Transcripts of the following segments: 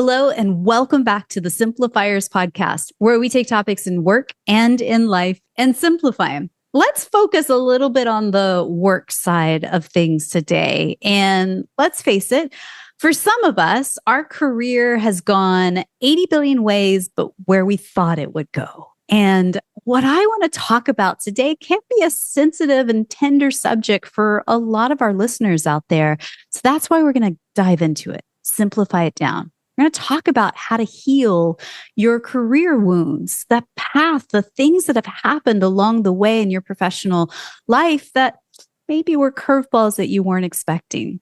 Hello, and welcome back to the Simplifiers podcast, where we take topics in work and in life and simplify them. Let's focus a little bit on the work side of things today. And let's face it, for some of us, our career has gone 80 billion ways, but where we thought it would go. And what I want to talk about today can be a sensitive and tender subject for a lot of our listeners out there. So that's why we're going to dive into it, simplify it down. We're going to talk about how to heal your career wounds, the path, the things that have happened along the way in your professional life that maybe were curveballs that you weren't expecting.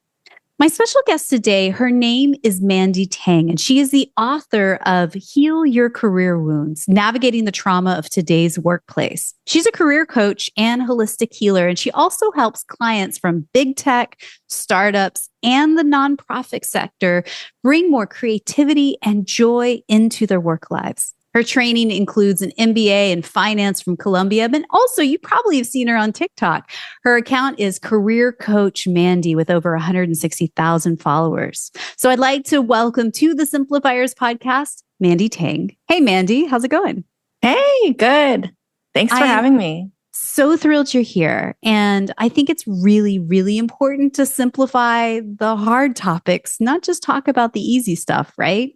My special guest today, her name is Mandy Tang, and she is the author of Heal Your Career Wounds, Navigating the Trauma of Today's Workplace. She's a career coach and holistic healer, and she also helps clients from big tech, startups, and the nonprofit sector bring more creativity and joy into their work lives. Her training includes an MBA in finance from Columbia, but also you probably have seen her on TikTok. Her account is Career Coach Mandy with over 160,000 followers. So I'd like to welcome to the Simplifiers podcast, Mandy Tang. Hey, Mandy, how's it going? Hey, good. Thanks for having me. So thrilled you're here. And I think it's really, really important to simplify the hard topics, not just talk about the easy stuff, right?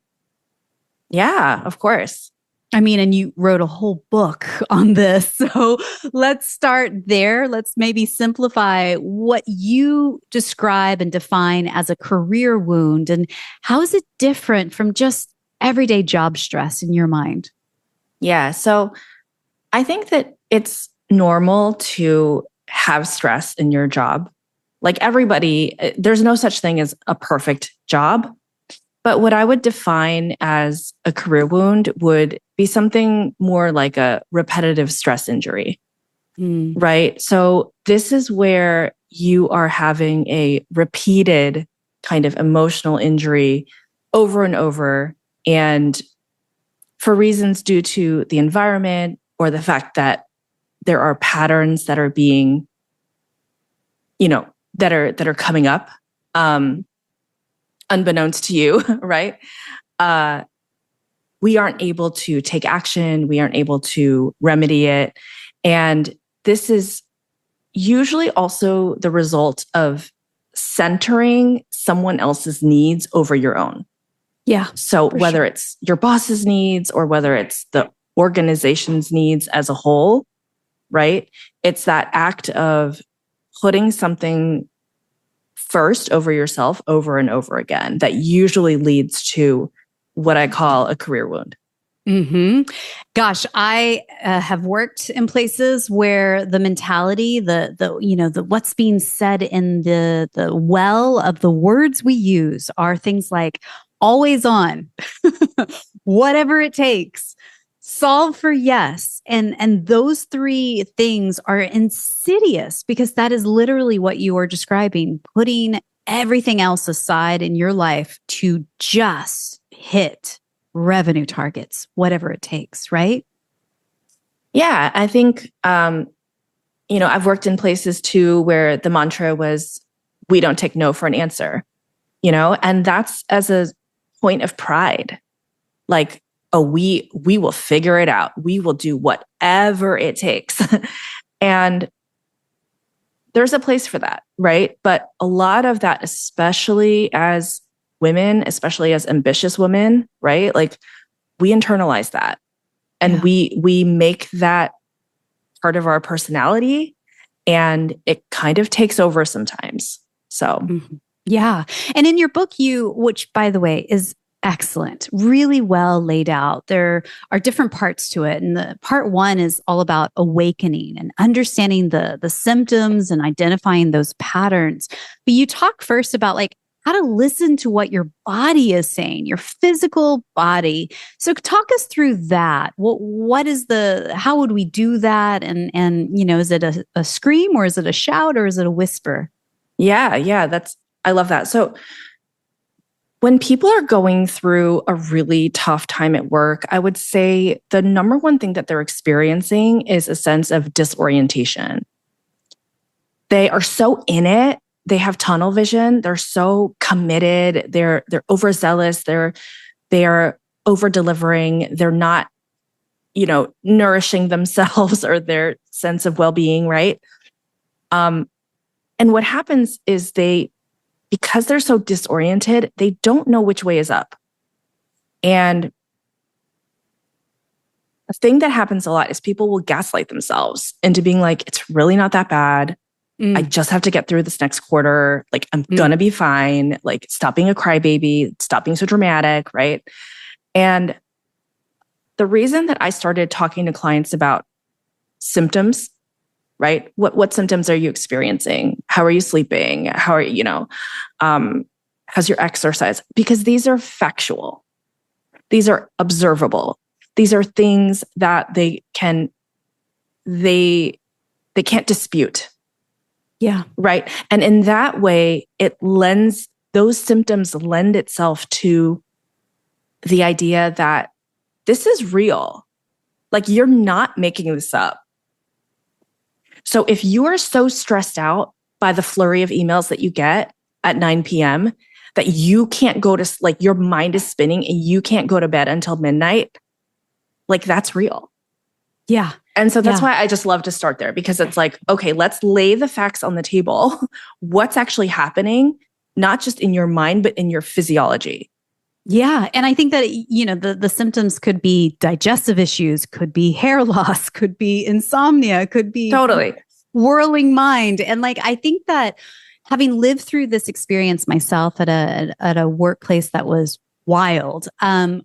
Yeah, of course. I mean, and you wrote a whole book on this. So let's start there. Let's maybe simplify what you describe and define as a career wound. And how is it different from just everyday job stress in your mind? Yeah. So I think that it's normal to have stress in your job. Like everybody, there's no such thing as a perfect job. But what I would define as a career wound would be something more like a repetitive stress injury, right? So this is where you are having a repeated kind of emotional injury over and over. And for reasons due to the environment or the fact that there are patterns that are being, that are coming up, unbeknownst to you, right? We aren't able to take action. We aren't able to remedy it. And this is usually also the result of centering someone else's needs over your own. Yeah. So whether it's your boss's needs or whether it's the organization's needs as a whole, right? It's that act of putting something first over yourself over and over again that usually leads to what I call a career wound. Gosh, I have worked in places where the mentality, the what's being said in the well of the words we use are things like always on, whatever it takes, solve for yes. And those three things are insidious because that is literally what you are describing, putting everything else aside in your life to just hit revenue targets, whatever it takes, right? Yeah, I think, I've worked in places too where the mantra was, we don't take no for an answer, and that's as a point of pride. Like, oh, we will figure it out. We will do whatever it takes. And there's a place for that, right? But a lot of that, especially as women, especially as ambitious women, right? Like we internalize that and we make that part of our personality and it kind of takes over sometimes. So, yeah. And in your book, which by the way is excellent, really well laid out. There are different parts to it. And the part one is all about awakening and understanding the symptoms and identifying those patterns. But you talk first about like how to listen to what your body is saying, your physical body. So talk us through that. How would we do that? And is it a scream or is it a shout or is it a whisper? Yeah. I love that. So when people are going through a really tough time at work, I would say the number one thing that they're experiencing is a sense of disorientation. They are so in it. They have tunnel vision. They're so committed. They're overzealous. They're they are over delivering. They're not, nourishing themselves or their sense of well-being, right? And what happens is because they're so disoriented, they don't know which way is up. And a thing that happens a lot is people will gaslight themselves into being like, it's really not that bad. I just have to get through this next quarter. Like, I'm gonna be fine. Like, stop being a crybaby, stop being so dramatic, right? And the reason that I started talking to clients about symptoms, right? What symptoms are you experiencing? How are you sleeping? How are how's your exercise? Because these are factual. These are observable. These are things that they can't dispute. Yeah. Right. And in that way, those symptoms lend itself to the idea that this is real. Like, you're not making this up. So if you are so stressed out by the flurry of emails that you get at 9 p.m. that you can't go to, like, your mind is spinning and you can't go to bed until midnight, like, that's real. Yeah. And so that's why I just love to start there, because it's like, okay, let's lay the facts on the table. What's actually happening, not just in your mind, but in your physiology. Yeah. And I think that, the symptoms could be digestive issues, could be hair loss, could be insomnia, could be totally whirling mind. And like, I think that having lived through this experience myself at a workplace that was wild,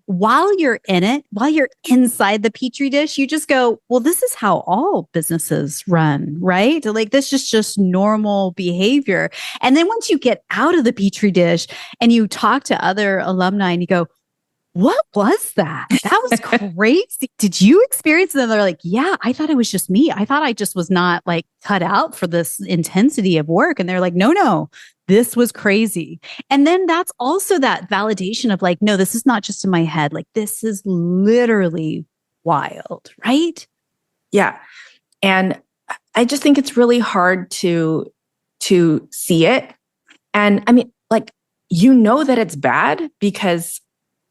while you're in it, while you're inside the petri dish, you just go, well, this is how all businesses run, right? Like, this is just normal behavior. And then once you get out of the petri dish and you talk to other alumni and you go, what was that? That was crazy. Did you experience it? And they're like, yeah, I thought it was just me. I thought I just was not like cut out for this intensity of work. And they're like, no, this was crazy. And then that's also that validation of like, no, this is not just in my head. Like, this is literally wild, right? Yeah. And I just think it's really hard to see it. And I mean, like, that it's bad because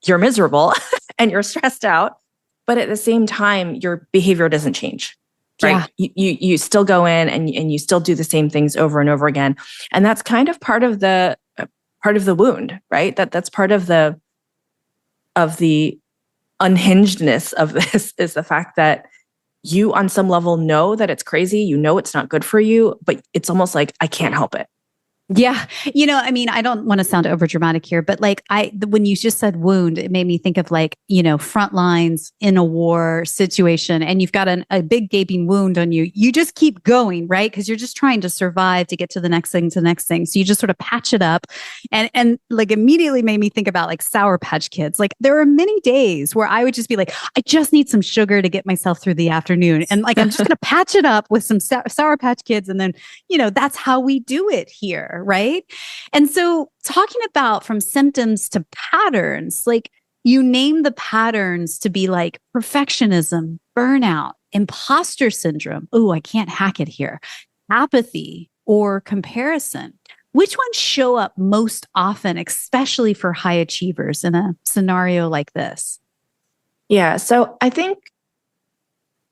you're miserable and you're stressed out, but at the same time, your behavior doesn't change, right? Yeah. You still go in and you still do the same things over and over again. And that's kind of part of the wound, right? That's part of the unhingedness of this, is the fact that you on some level know that it's crazy, it's not good for you, but it's almost like, I can't help it. Yeah. I mean, I don't want to sound over dramatic here, but like when you just said wound, it made me think of like, front lines in a war situation and you've got a big gaping wound on you. You just keep going, right? Because you're just trying to survive to get to the next thing, So you just sort of patch it up and like immediately made me think about like Sour Patch Kids. Like, there are many days where I would just be like, I just need some sugar to get myself through the afternoon. And like, I'm just going to patch it up with some Sour Patch Kids. And then, that's how we do it here. Right. And so talking about from symptoms to patterns, like you name the patterns to be like perfectionism, burnout, imposter syndrome. Oh, I can't hack it here. Apathy or comparison. Which ones show up most often, especially for high achievers in a scenario like this? Yeah. So I think,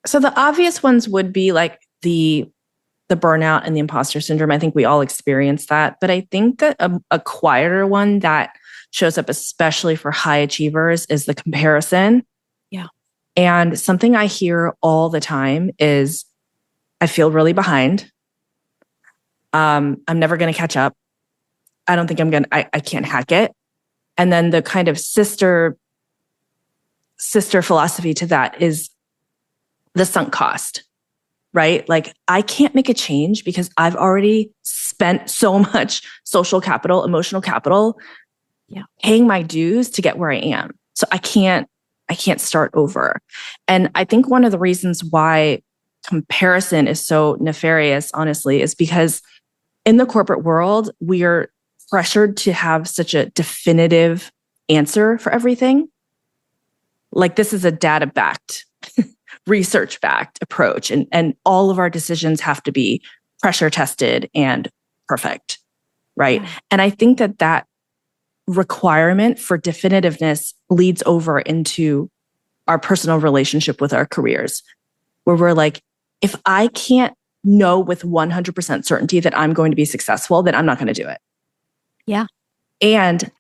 the obvious ones would be like the burnout and the imposter syndrome. I think we all experience that. But I think that a quieter one that shows up, especially for high achievers, is the comparison. Yeah. And something I hear all the time is, I feel really behind. I'm never going to catch up. I don't think I can't hack it. And then the kind of sister philosophy to that is the sunk cost. Right? Like, I can't make a change because I've already spent so much social capital, emotional capital, paying my dues to get where I am. So I can't start over. And I think one of the reasons why comparison is so nefarious, honestly, is because in the corporate world, we are pressured to have such a definitive answer for everything. Like, this is a data-backed research-backed approach. And all of our decisions have to be pressure tested and perfect, right? Yeah. And I think that requirement for definitiveness bleeds over into our personal relationship with our careers, where we're like, if I can't know with 100% certainty that I'm going to be successful, then I'm not going to do it. Yeah. And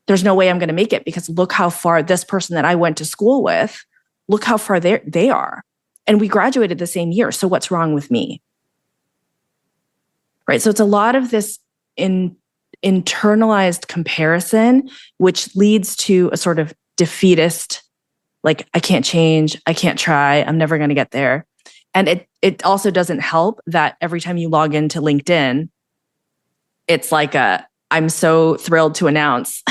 there's no way I'm going to make it, because look how far this person that I went to school with, look how far they are. And we graduated the same year. So what's wrong with me? Right. So it's a lot of this internalized comparison, which leads to a sort of defeatist, like, I can't change, I can't try, I'm never going to get there. And it also doesn't help that every time you log into LinkedIn, it's like I'm so thrilled to announce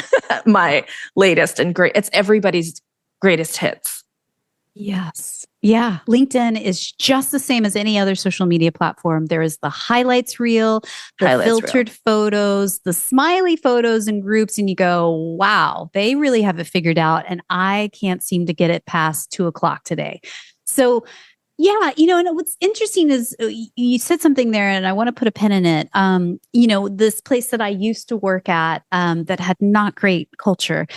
my latest and it's everybody's greatest hits. Yes. Yeah. LinkedIn is just the same as any other social media platform. There is the highlights reel, the filtered photos, the smiley photos and groups. And you go, wow, they really have it figured out. And I can't seem to get it past 2:00 today. So yeah, and what's interesting is you said something there, and I want to put a pin in it. This place that I used to work at that had not great culture,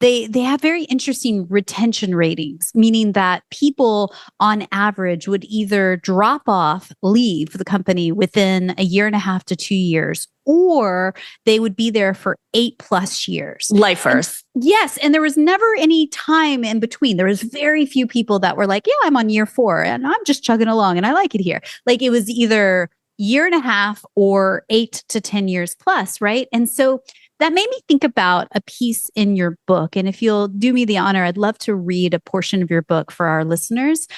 they have very interesting retention ratings, meaning that people on average would either drop off, leave the company within 1.5 to 2 years, or they would be there for 8+ years. Lifers. Yes. And there was never any time in between. There was very few people that were like, yeah, I'm on year 4 and I'm just chugging along and I like it here. Like, it was either 1.5 or 8 to 10 years plus, right? And so that made me think about a piece in your book. And if you'll do me the honor, I'd love to read a portion of your book for our listeners,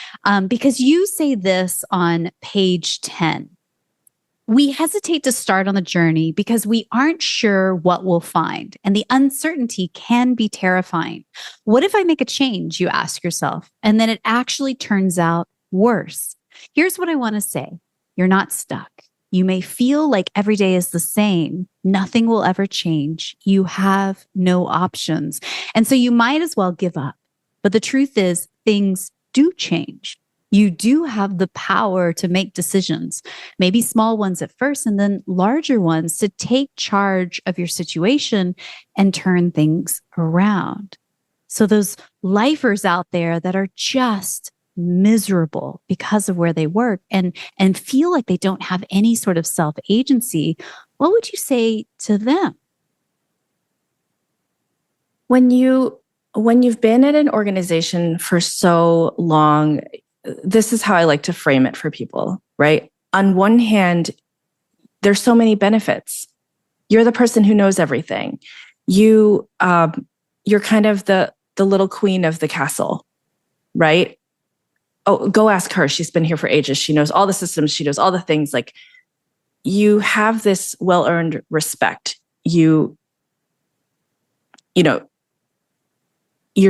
because you say this on page 10. We hesitate to start on the journey because we aren't sure what we'll find, and the uncertainty can be terrifying. What if I make a change, you ask yourself, and then it actually turns out worse? Here's what I want to say. You're not stuck. You may feel like every day is the same. Nothing will ever change. You have no options. And so you might as well give up. But the truth is, things do change. You do have the power to make decisions, maybe small ones at first, and then larger ones to take charge of your situation and turn things around. So those lifers out there that are just miserable because of where they work and feel like they don't have any sort of self-agency, what would you say to them? When you've been at an organization for so long, this is how I like to frame it for people, right? On one hand, there's so many benefits. You're the person who knows everything. You're kind of the little queen of the castle, right? Oh, go ask her. She's been here for ages. She knows all the systems. She knows all the things. Like, you have this well-earned respect. You're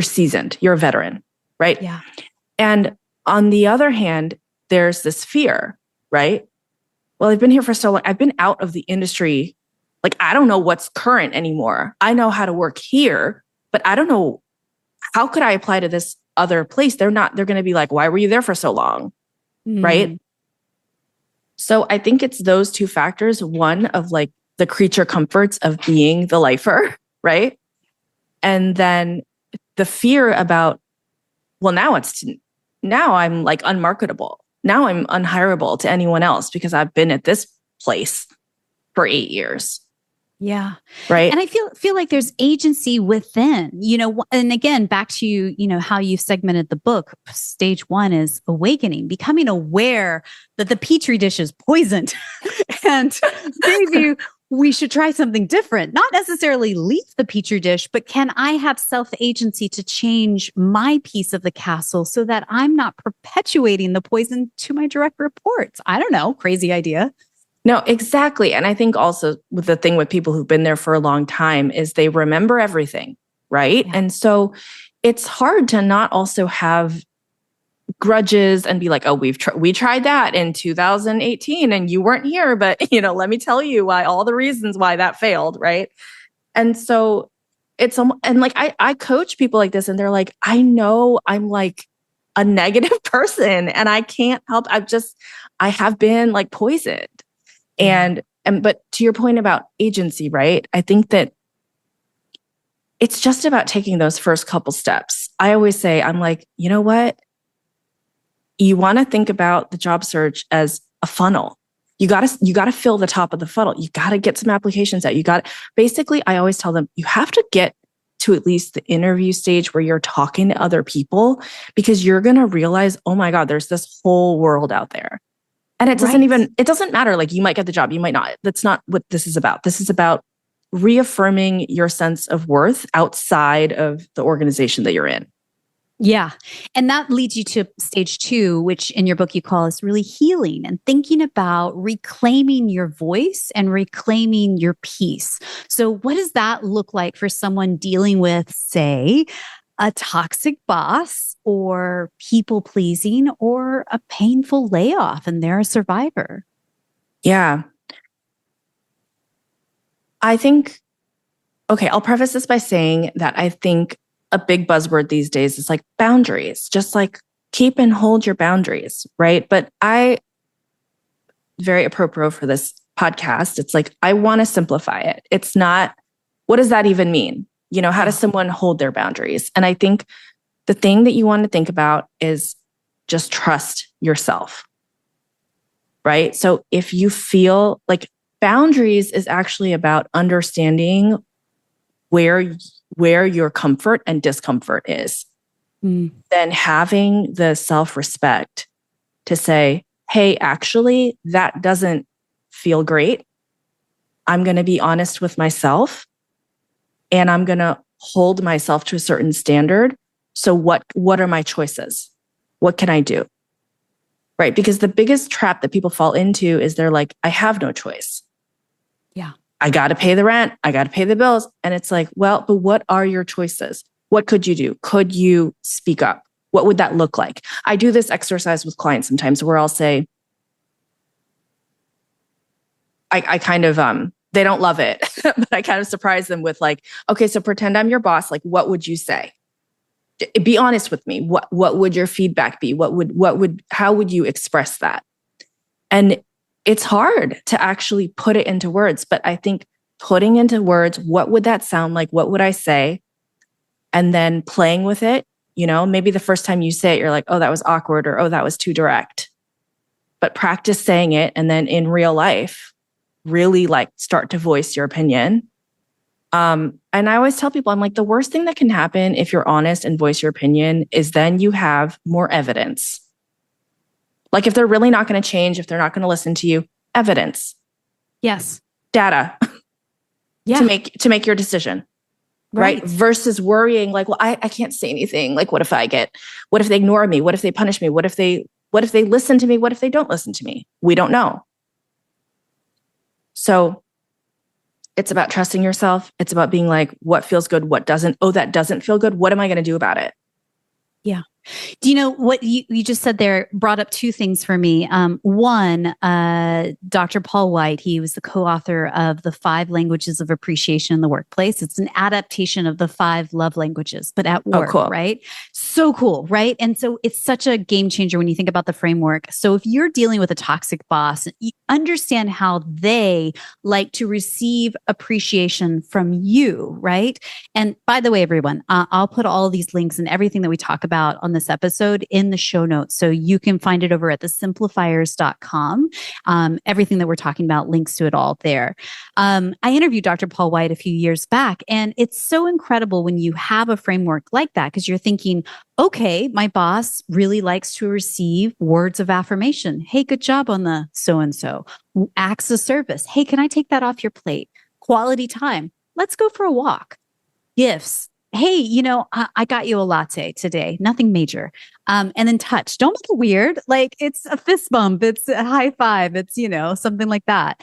seasoned. You're a veteran, right? Yeah. And on the other hand, there's this fear, right? Well, I've been here for so long. I've been out of the industry. Like, I don't know what's current anymore. I know how to work here, but I don't know, how could I apply to this other place? They're going to be like, why were you there for so long? Right? So I think it's those two factors. One of like the creature comforts of being the lifer, right? And then the fear about, well, now I'm like unmarketable. Now I'm unhireable to anyone else because I've been at this place for 8 years. Yeah. Right. And I feel like there's agency within, and again, back to, how you segmented the book. Stage 1 is awakening, becoming aware that the petri dish is poisoned and maybe we should try something different, not necessarily leave the petri dish, but can I have self-agency to change my piece of the castle so that I'm not perpetuating the poison to my direct reports? I don't know. Crazy idea. No, exactly. And I think also with the thing with people who've been there for a long time is they remember everything, right? Yeah. And so it's hard to not also have grudges and be like, oh, we tried that in 2018 and you weren't here, but let me tell you why, all the reasons why that failed, right? And so and like I coach people like this and they're like, I know I'm like a negative person and I can't help. I have been like poisoned. And But to your point about agency, right? I think that it's just about taking those first couple steps. I always say, I'm like, you know what? You want to think about the job search as a funnel. You got to fill the top of the funnel. You got to get some applications out. Basically, I always tell them, you have to get to at least the interview stage where you're talking to other people, because you're going to realize, oh my God, there's this whole world out there. And it doesn't matter. Like, you might get the job, you might not. That's not what this is about. This is about reaffirming your sense of worth outside of the organization that you're in. Yeah. And that leads you to stage 2, which in your book you call is really healing and thinking about reclaiming your voice and reclaiming your peace. So what does that look like for someone dealing with, say, a toxic boss or people pleasing or a painful layoff and they're a survivor? Yeah. I think, okay, I'll preface this by saying that I think a big buzzword these days is like boundaries, just like keep and hold your boundaries, right? But very appropriate for this podcast, it's like, I want to simplify it. It's not, what does that even mean? You know, how does someone hold their boundaries? And I think the thing that you want to think about is just trust yourself, right? So if you feel like boundaries is actually about understanding where your comfort and discomfort is, then having the self-respect to say, hey, actually, that doesn't feel great. I'm going to be honest with myself and I'm going to hold myself to a certain standard. So what are my choices? What can I do? Right? Because the biggest trap that people fall into is they're like, I have no choice. Yeah. I got to pay the rent. I got to pay the bills. And it's like, well, but what are your choices? What could you do? Could you speak up? What would that look like? I do this exercise with clients sometimes where I'll say, I kind of, they don't love it, but I kind of surprise them with like, okay, so pretend I'm your boss. Like, what would you say? Be honest with me. What would your feedback be? How would you express that? And it's hard to actually put it into words, but I think putting into words, what would that sound like? What would I say? And then playing with it, you know, maybe the first time you say it, you're like, oh, that was awkward, or, oh, that was too direct. But practice saying it. And then in real life, really like start to voice your opinion. And I always tell people, I'm like, the worst thing that can happen if you're honest and voice your opinion is then you have more evidence. Like if they're really not going to change, if they're not going to listen to you, evidence. Yes. Data. Yeah. to make your decision. Right. Versus worrying like, well, I can't say anything. Like, what if they ignore me? What if they punish me? What if they listen to me? What if they don't listen to me? We don't know. So it's about trusting yourself. It's about being like, what feels good? What doesn't? Oh, that doesn't feel good. What am I going to do about it? Yeah. Do you know what you just said there brought up 2 things for me. One, Dr. Paul White, he was the co-author of The 5 Languages of Appreciation in the Workplace. It's an adaptation of the 5 love languages, but at work, cool. Right? So cool, right? And so it's such a game changer when you think about the framework. So if you're dealing with a toxic boss, you understand how they like to receive appreciation from you, right? And by the way, everyone, I'll put all of these links and everything that we talk about on this episode in the show notes. So you can find it over at thesimplifiers.com. Everything that we're talking about, links to it all there. I interviewed Dr. Paul White a few years back, and it's so incredible when you have a framework like that, because you're thinking, okay, my boss really likes to receive words of affirmation. Hey, good job on the so-and-so. Acts of service. Hey, can I take that off your plate? Quality time. Let's go for a walk. Gifts. Hey, you know, I got you a latte today. Nothing major. And then touch. Don't make it weird. Like it's a fist bump. It's a high five. It's, you know, something like that.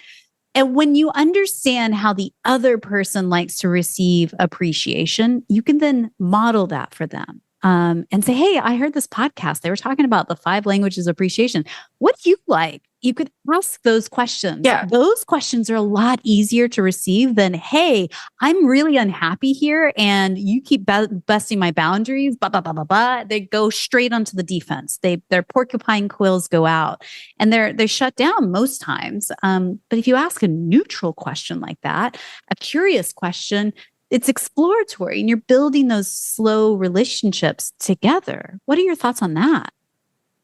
And when you understand how the other person likes to receive appreciation, you can then model that for them. And say, hey, I heard this podcast. They were talking about the 5 languages of appreciation. What do you like? you could ask those questions. Yeah. Those questions are a lot easier to receive than, hey, I'm really unhappy here and you keep busting my boundaries, blah, blah, blah, blah, blah. They go straight onto the defense. Their porcupine quills go out and they're shut down most times. But if you ask a neutral question like that, a curious question, it's exploratory and you're building those slow relationships together. What are your thoughts on that?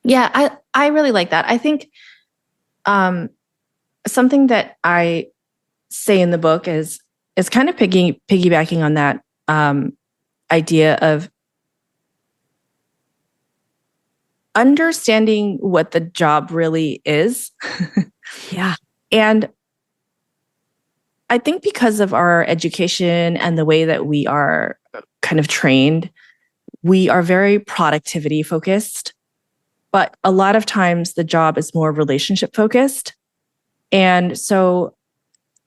Yeah, I really like that. I think something that I say in the book is kind of piggybacking on that idea of understanding what the job really is. Yeah. And I think because of our education and the way that we are kind of trained, we are very productivity focused. But a lot of times the job is more relationship focused. And so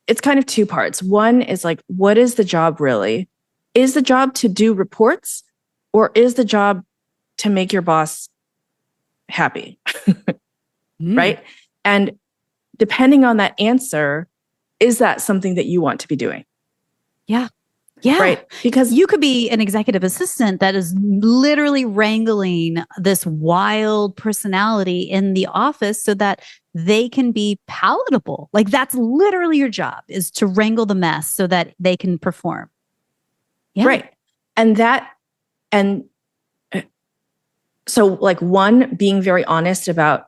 it's kind of two parts. One is like, what is the job really? Is the job to do reports or is the job to make your boss happy? Right? And depending on that answer, is that something that you want to be doing? Yeah. Yeah. Right. Because you could be an executive assistant that is literally wrangling this wild personality in the office so that they can be palatable. Like that's literally your job, is to wrangle the mess so that they can perform. Yeah. Right. And so like one, being very honest about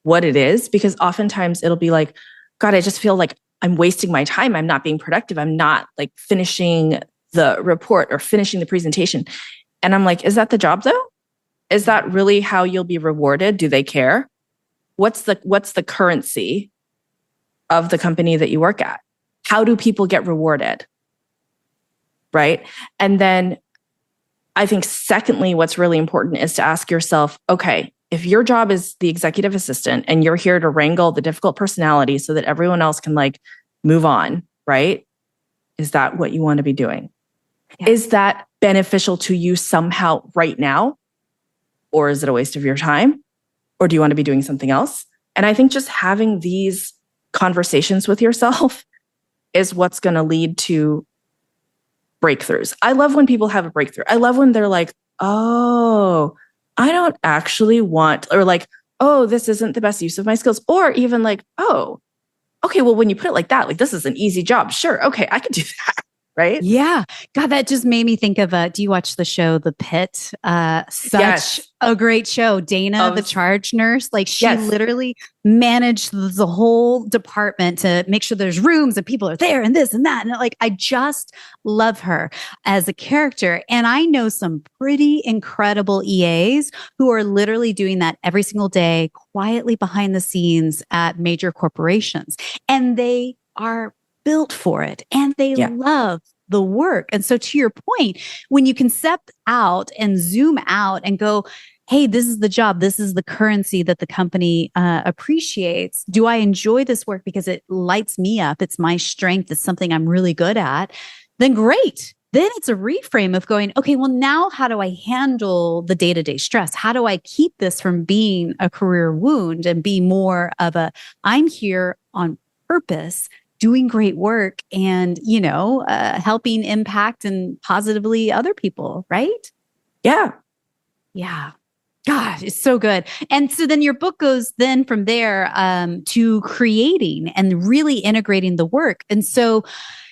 what it is, because oftentimes it'll be like, God, I just feel like I'm wasting my time. I'm not being productive. I'm not like finishing the report or finishing the presentation. And I'm like, is that the job though? Is that really how you'll be rewarded? Do they care? What's the currency of the company that you work at? How do people get rewarded? Right? And then I think secondly, what's really important is to ask yourself, okay, if your job is the executive assistant and you're here to wrangle the difficult personality so that everyone else can like move on, right? Is that what you want to be doing? Yeah. Is that beneficial to you somehow right now? Or is it a waste of your time? Or do you want to be doing something else? And I think just having these conversations with yourself is what's going to lead to breakthroughs. I love when people have a breakthrough. I love when they're like, oh, I don't actually want, or like, oh, this isn't the best use of my skills. Or even like, oh, okay, well, when you put it like that, like this is an easy job. Sure. Okay, I could do that. Right? Yeah. God, that just made me think of, do you watch the show, The Pit? Such a great show. Dana, the charge nurse, like she literally managed the whole department to make sure there's rooms and people are there and this and that. And like, I just love her as a character. And I know some pretty incredible EAs who are literally doing that every single day, quietly behind the scenes at major corporations. And they are built for it and they love the work. And so to your point, when you can step out and zoom out and go, hey, this is the job, this is the currency that the company appreciates. Do I enjoy this work because it lights me up? It's my strength. It's something I'm really good at. Then great. Then it's a reframe of going, okay, well, now how do I handle the day-to-day stress? How do I keep this from being a career wound and be more of a, I'm here on purpose, doing great work and, helping impact and positively other people, right? Yeah. Yeah. God, it's so good. And so then your book goes then from there to creating and really integrating the work. And so,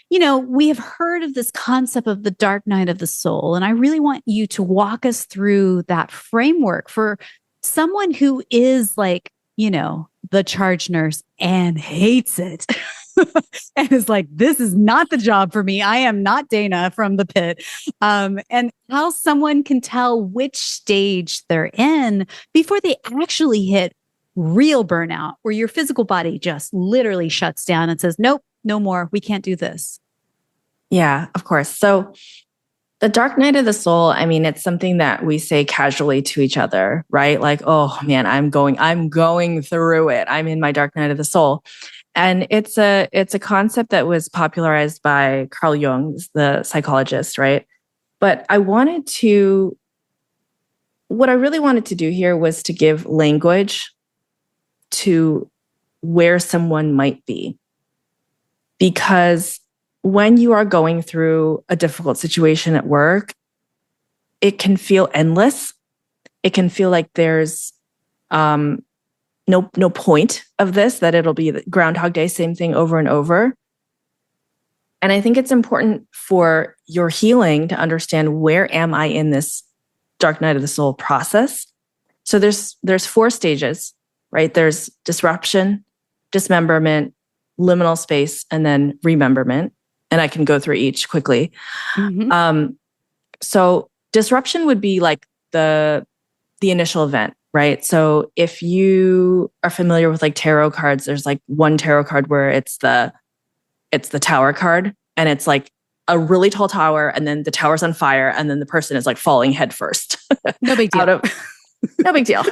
we have heard of this concept of the dark night of the soul. And I really want you to walk us through that framework for someone who is like, the charge nurse and hates it. And is like, this is not the job for me. I am not Dana from The Pit. And how someone can tell which stage they're in before they actually hit real burnout, where your physical body just literally shuts down and says, nope, no more. We can't do this. Yeah, of course. So the dark night of the soul, I mean, it's something that we say casually to each other, right? Like, oh man, I'm going through it. I'm in my dark night of the soul. And it's a concept that was popularized by Carl Jung, the psychologist, right? But what I really wanted to do here was to give language to where someone might be. Because when you are going through a difficult situation at work, it can feel endless. It can feel like there's no point of this, that it'll be the Groundhog Day, same thing over and over. And I think it's important for your healing to understand, where am I in this dark night of the soul process? So there's 4 stages, right? There's disruption, dismemberment, liminal space, and then rememberment. And I can go through each quickly. Mm-hmm. So disruption would be like the initial event, right? So if you are familiar with like tarot cards, there's like one tarot card where it's the tower card, and it's like a really tall tower, and then the tower's on fire, and then the person is like falling head first. No big deal. No big deal.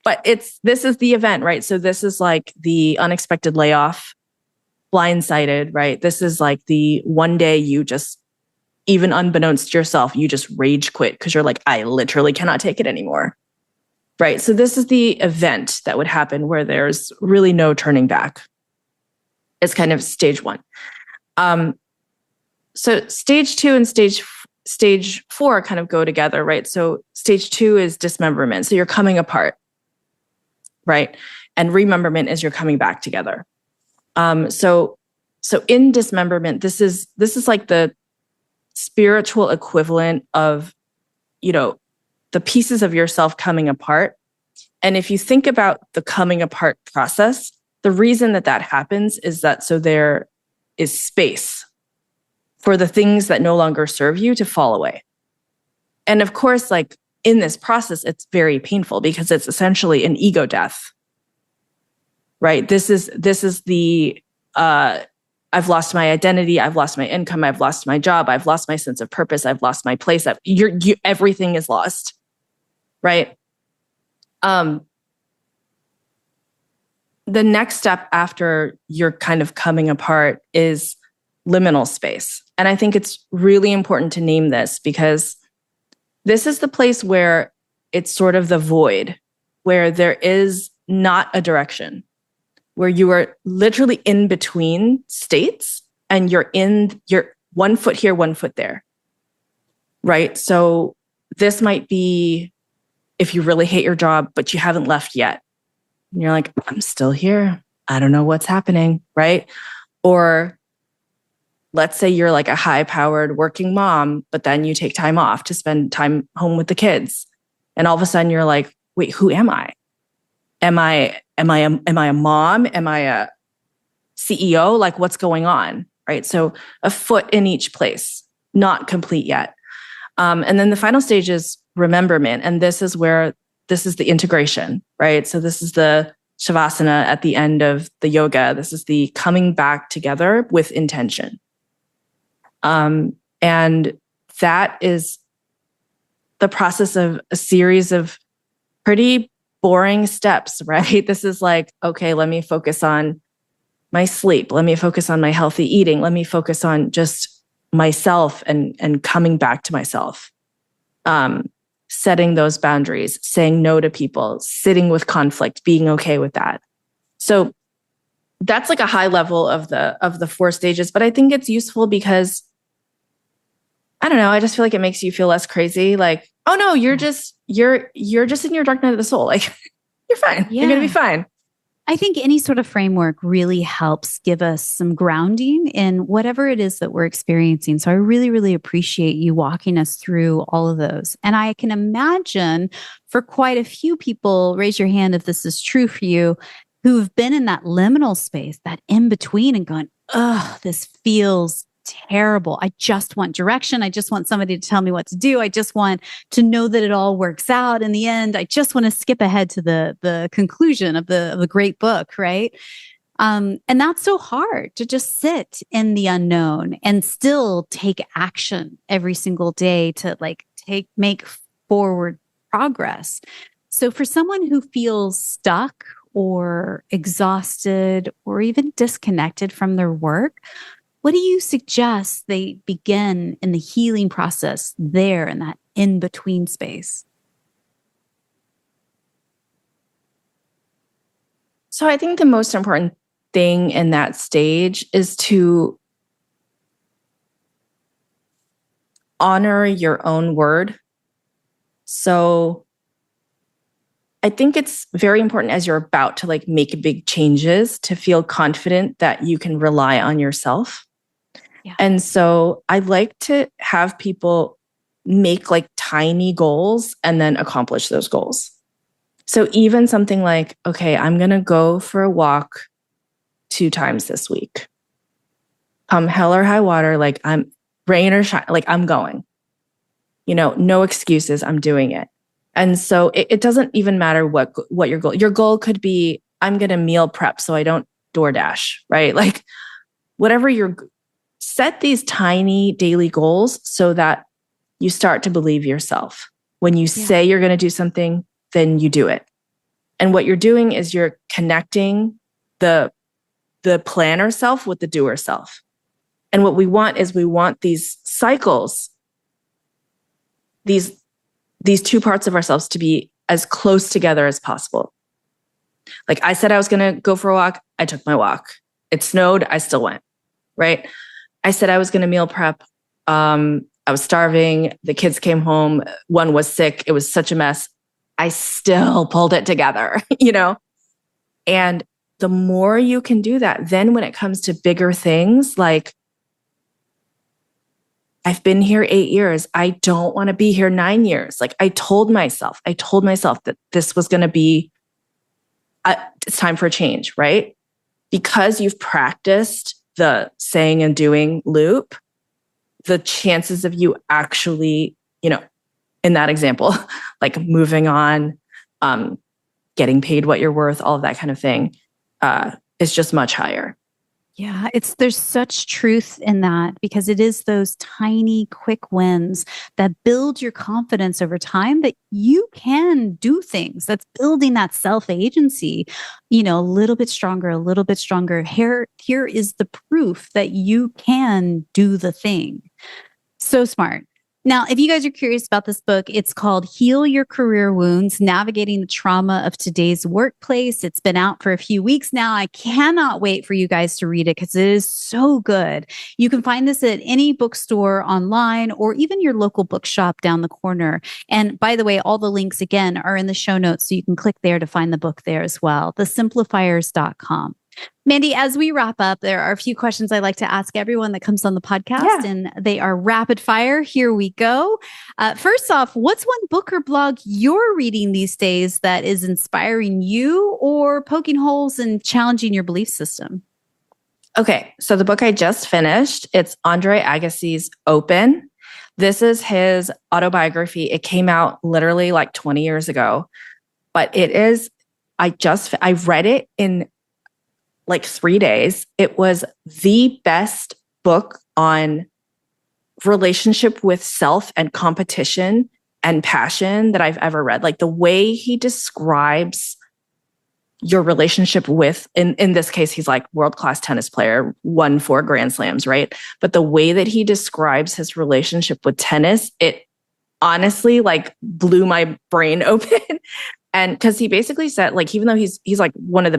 But this is the event, right? So this is like the unexpected layoff, blindsided, right? This is like the one day you just, even unbeknownst to yourself, you just rage quit because you're like, I literally cannot take it anymore. Right. So this is the event that would happen where there's really no turning back. It's kind of stage 1. So stage 2 and stage 4 kind of go together, right? So stage 2 is dismemberment. So you're coming apart, right? And rememberment is you're coming back together. So in dismemberment, this is like the spiritual equivalent of, the pieces of yourself coming apart. And if you think about the coming apart process, the reason that happens is that so there is space for the things that no longer serve you to fall away. And of course, like in this process, it's very painful because it's essentially an ego death, right? This is the, I've lost my identity. I've lost my income. I've lost my job. I've lost my sense of purpose. I've lost my place. Everything is lost, right? The next step after you're kind of coming apart is liminal space. And I think it's really important to name this, because this is the place where it's sort of the void, where there is not a direction, where you are literally in between states and you're 1 foot here, 1 foot there, right? So this might be if you really hate your job, but you haven't left yet. And you're like, I'm still here. I don't know what's happening, right? Or let's say you're like a high-powered working mom, but then you take time off to spend time home with the kids. And all of a sudden you're like, wait, who am I? Am I a mom? Am I a CEO? Like, what's going on? Right? So a foot in each place, not complete yet. And then the final stage is rememberment. And this is the integration, right? So this is the Shavasana at the end of the yoga. This is the coming back together with intention. And that is the process of a series of pretty boring steps, right? This is like, okay, let me focus on my sleep. Let me focus on my healthy eating. Let me focus on just myself and coming back to myself. Setting those boundaries, saying no to people, sitting with conflict, being okay with that. So that's like a high level of the 4 stages, but I think it's useful because I don't know, I just feel like it makes you feel less crazy. Like, oh no, you're just in your dark night of the soul. Like, you're fine. Yeah. You're going to be fine. I think any sort of framework really helps give us some grounding in whatever it is that we're experiencing. So I really, really appreciate you walking us through all of those. And I can imagine for quite a few people, raise your hand if this is true for you, who've been in that liminal space, that in between, and gone, oh, this feels terrible. I just want direction. I just want somebody to tell me what to do. I just want to know that it all works out in the end. I just want to skip ahead to the conclusion of the great book, right? And that's so hard, to just sit in the unknown and still take action every single day to make forward progress. So for someone who feels stuck or exhausted or even disconnected from their work, what do you suggest they begin in the healing process there in that in-between space? So I think the most important thing in that stage is to honor your own word. So I think it's very important as you're about to like make big changes to feel confident that you can rely on yourself. Yeah. And so I like to have people make like tiny goals and then accomplish those goals. So even something like, okay, I'm going to go for a walk 2 times this week. Hell or high water, like I'm rain or shine, like I'm going. No excuses, I'm doing it. And so it doesn't even matter what your goal could be. I'm going to meal prep so I don't DoorDash, right? Like whatever set these tiny daily goals so that you start to believe yourself. When you say you're going to do something, then you do it. And what you're doing is you're connecting the planner self with the doer self. And what we want is these cycles, these 2 parts of ourselves to be as close together as possible. Like I said I was going to go for a walk, I took my walk. It snowed, I still went, right? I said I was going to meal prep. I was starving. The kids came home. One was sick. It was such a mess. I still pulled it together, And the more you can do that, then when it comes to bigger things, like I've been here 8 years. I don't want to be here 9 years. Like I told myself that this was going to be, it's time for a change, right? Because you've practiced the saying and doing loop, the chances of you actually, in that example, like moving on, getting paid what you're worth, all of that kind of thing, is just much higher. Yeah, there's such truth in that because it is those tiny, quick wins that build your confidence over time that you can do things. That's building that self-agency, a little bit stronger, a little bit stronger. Here is the proof that you can do the thing. So smart. Now, if you guys are curious about this book, it's called Heal Your Career Wounds, Navigating the Trauma of Today's Workplace. It's been out for a few weeks now. I cannot wait for you guys to read it because it is so good. You can find this at any bookstore online or even your local bookshop down the corner. And by the way, all the links again are in the show notes, so you can click there to find the book there as well, thesimplifiers.com. Mandy, as we wrap up, there are a few questions I like to ask everyone that comes on the podcast, and they are rapid fire. Here we go. First off, what's one book or blog you're reading these days that is inspiring you or poking holes and challenging your belief system? Okay, so the book I just finished, it's Andre Agassi's Open. This is his autobiography. It came out literally like 20 years ago, but it is, I read it in like 3 days. It was the best book on relationship with self and competition and passion that I've ever read. Like the way he describes your relationship with, in this case, he's like world-class tennis player, won 4 Grand Slams, right? But the way that he describes his relationship with tennis, it honestly like blew my brain open. And because he basically said, like, even though he's like one of the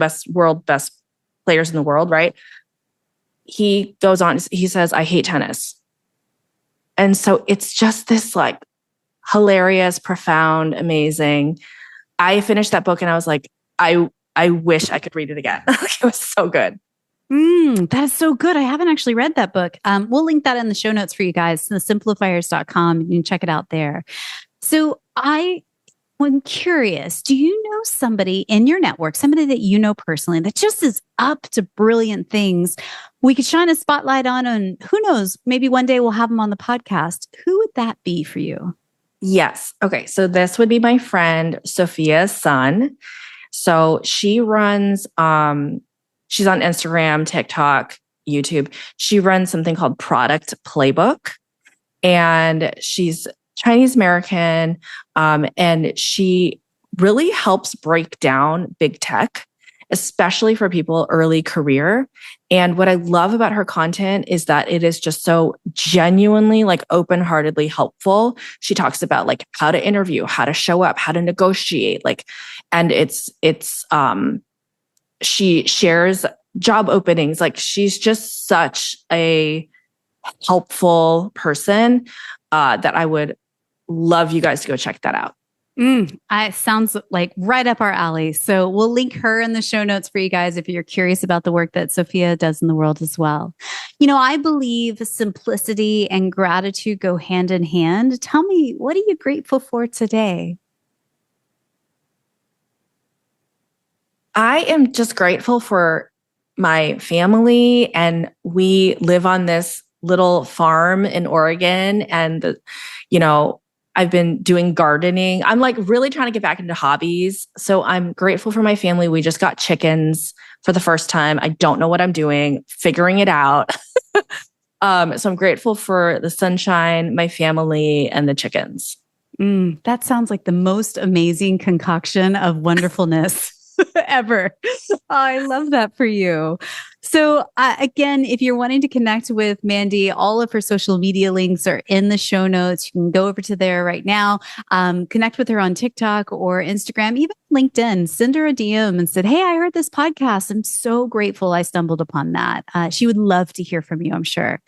best players in the world, right? He goes on, he says, I hate tennis. And so it's just this like hilarious, profound, amazing. I finished that book and I was like, I wish I could read it again. It was so good. That is so good. I haven't actually read that book. We'll link that in the show notes for you guys, thesimplifiers.com. You can check it out there. So I'm curious, do you know somebody in your network, somebody that you know personally that just is up to brilliant things we could shine a spotlight on, and who knows, maybe one day we'll have them on the podcast? Who would that be for you? Yes. Okay. So this would be my friend Sophia's son. So she runs, she's on Instagram, TikTok, YouTube. She runs something called Product Playbook, and she's Chinese American, and she really helps break down big tech, especially for people early career. And what I love about her content is that it is just so genuinely like open-heartedly helpful. She talks about like how to interview, how to show up, how to negotiate, like, and she shares job openings. Like she's just such a helpful person that I would love you guys to go check that out. It sounds like right up our alley. So we'll link her in the show notes for you guys if you're curious about the work that Sophia does in the world as well. I believe simplicity and gratitude go hand in hand. Tell me, what are you grateful for today? I am just grateful for my family, and we live on this little farm in Oregon, and I've been doing gardening. I'm like really trying to get back into hobbies. So I'm grateful for my family. We just got chickens for the first time. I don't know what I'm doing, figuring it out. So I'm grateful for the sunshine, my family, and the chickens. That sounds like the most amazing concoction of wonderfulness ever. I love that for you. So again, if you're wanting to connect with Mandy, all of her social media links are in the show notes. You can go over to there right now, connect with her on TikTok or Instagram, even LinkedIn. Send her a DM and said, "Hey, I heard this podcast. I'm so grateful I stumbled upon that." She would love to hear from you, I'm sure.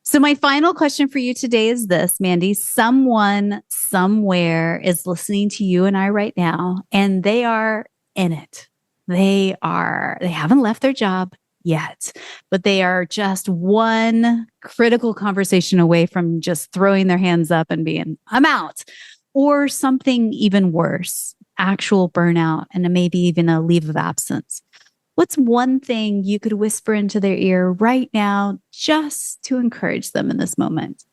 So my final question for you today is this, Mandy. Someone somewhere is listening to you and I right now, and they are in it. They haven't left their job yet, but they are just one critical conversation away from just throwing their hands up and being, "I'm out," or something even worse, actual burnout, and maybe even a leave of absence. What's one thing you could whisper into their ear right now just to encourage them in this moment?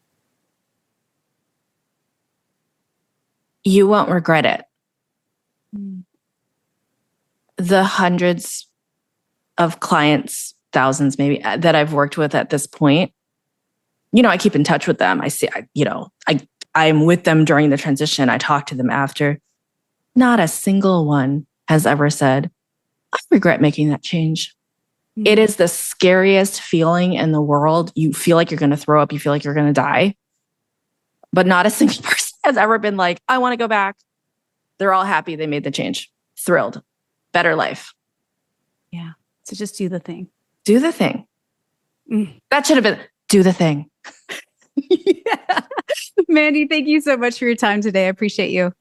You won't regret it. The hundreds of clients, thousands maybe, that I've worked with at this point, I keep in touch with them. I'm with them during the transition. I talk to them after. Not a single one has ever said, "I regret making that change." It is the scariest feeling in the world. You feel like you're going to throw up. You feel like you're going to die. But not a single person has ever been like, "I want to go back." They're all happy they made the change. Thrilled. Better life. Yeah. So just do the thing. Do the thing. That should have been, do the thing. Yeah. Mandy, thank you so much for your time today. I appreciate you.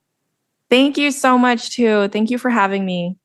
Thank you so much too. Thank you for having me.